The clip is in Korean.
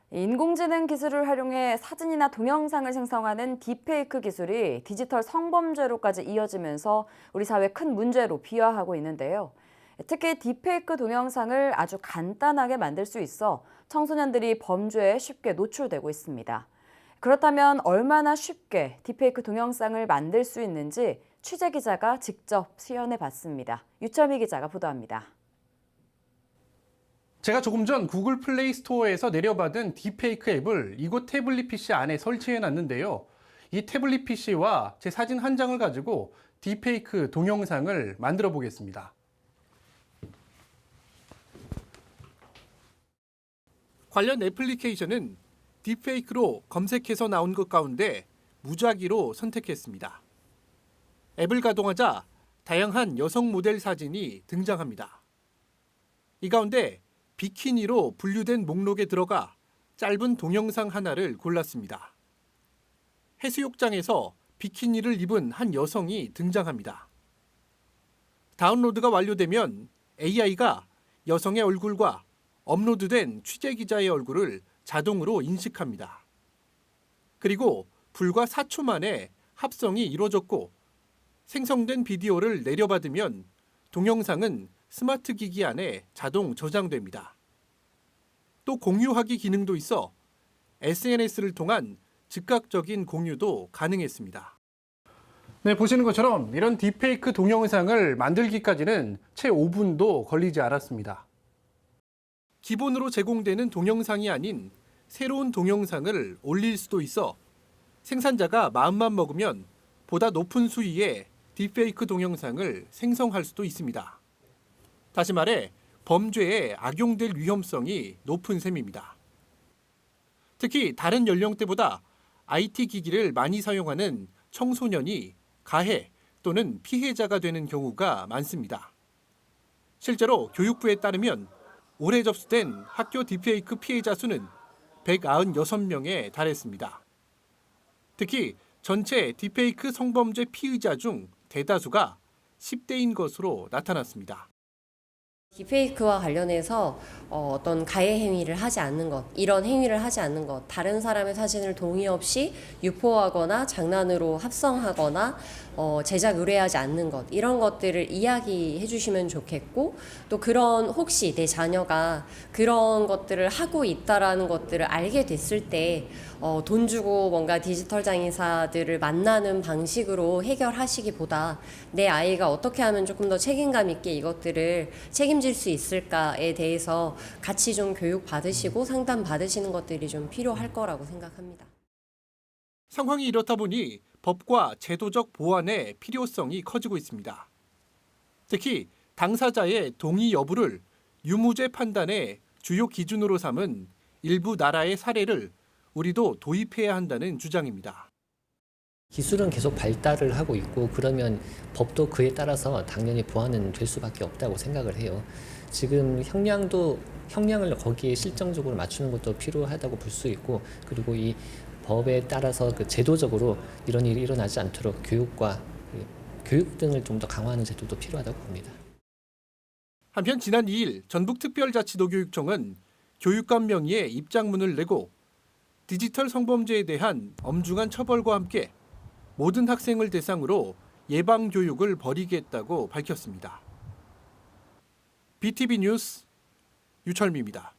인공지능 기술을 활용해 사진이나 동영상을 생성하는 딥페이크 기술이 디지털 성범죄로까지 이어지면서 우리 사회 큰 문제로 비화하고 있는데요. 특히 딥페이크 동영상을 아주 간단하게 만들 수 있어 청소년들이 범죄에 쉽게 노출되고 있습니다. 그렇다면 얼마나 쉽게 딥페이크 동영상을 만들 수 있는지 취재 기자가 직접 시연해 봤습니다. 유철미 기자가 보도합니다. 제가 조금 전 구글 플레이 스토어에서 내려받은 딥페이크 앱을 이곳 태블릿 PC 안에 설치해 놨는데요. 이 태블릿 PC와 제 사진 한 장을 가지고 딥페이크 동영상을 만들어 보겠습니다. 관련 애플리케이션은 딥페이크로 검색해서 나온 것 가운데 무작위로 선택했습니다. 앱을 가동하자 다양한 여성 모델 사진이 등장합니다. 이 가운데 비키니로 분류된 목록에 들어가 짧은 동영상 하나를 골랐습니다. 해수욕장에서 비키니를 입은 한 여성이 등장합니다. 다운로드가 완료되면 AI가 여성의 얼굴과 업로드된 취재 기자의 얼굴을 자동으로 인식합니다. 그리고 불과 4초 만에 합성이 이루어졌고 생성된 비디오를 내려받으면 동영상은 스마트 기기 안에 자동 저장됩니다. 또 공유하기 기능도 있어 SNS를 통한 즉각적인 공유도 가능했습니다. 네, 보시는 것처럼 이런 딥페이크 동영상을 만들기까지는 채 5분도 걸리지 않았습니다. 기본으로 제공되는 동영상이 아닌 새로운 동영상을 올릴 수도 있어 생산자가 마음만 먹으면 보다 높은 수위의 딥페이크 동영상을 생성할 수도 있습니다. 다시 말해 범죄에 악용될 위험성이 높은 셈입니다. 특히 다른 연령대보다 IT 기기를 많이 사용하는 청소년이 가해 또는 피해자가 되는 경우가 많습니다. 실제로 교육부에 따르면 올해 접수된 학교 딥페이크 피해자 수는 196명에 달했습니다. 특히 전체 딥페이크 성범죄 피의자 중 대다수가 10대인 것으로 나타났습니다. 딥페이크와 관련해서 어떤 가해 행위를 하지 않는 것, 이런 행위를 하지 않는 것, 다른 사람의 사진을 동의 없이 유포하거나 장난으로 합성하거나 제작 의뢰하지 않는 것, 이런 것들을 이야기해 주시면 좋겠고, 또 그런 혹시 내 자녀가 그런 것들을 하고 있다라는 것들을 알게 됐을 때 돈 주고 뭔가 디지털 장애사들을 만나는 방식으로 해결하시기보다 내 아이가 어떻게 하면 조금 더 책임감 있게 이것들을 책임질 수 있을까에 대해서 같이 좀 교육 받으시고 상담 받으시는 것들이 좀 필요할 거라고 생각합니다. 상황이 이렇다 보니 법과 제도적 보완의 필요성이 커지고 있습니다. 특히 당사자의 동의 여부를 유무죄 판단의 주요 기준으로 삼은 일부 나라의 사례를 우리도 도입해야 한다는 주장입니다. 기술은 계속 발달을 하고 있고 그러면 법도 그에 따라서 당연히 보완은 될 수밖에 없다고 생각을 해요. 지금 형량을 거기에 실정적으로 맞추는 것도 필요하다고 볼 수 있고, 그리고 이 법에 따라서 그 제도적으로 이런 일이 일어나지 않도록 교육 등을 좀 더 강화하는 제도도 필요하다고 봅니다. 한편 지난 2일 전북특별자치도교육청은 교육감 명의의 입장문을 내고 디지털 성범죄에 대한 엄중한 처벌과 함께 모든 학생을 대상으로 예방 교육을 벌이겠다고 밝혔습니다. BTV 뉴스 유철미입니다.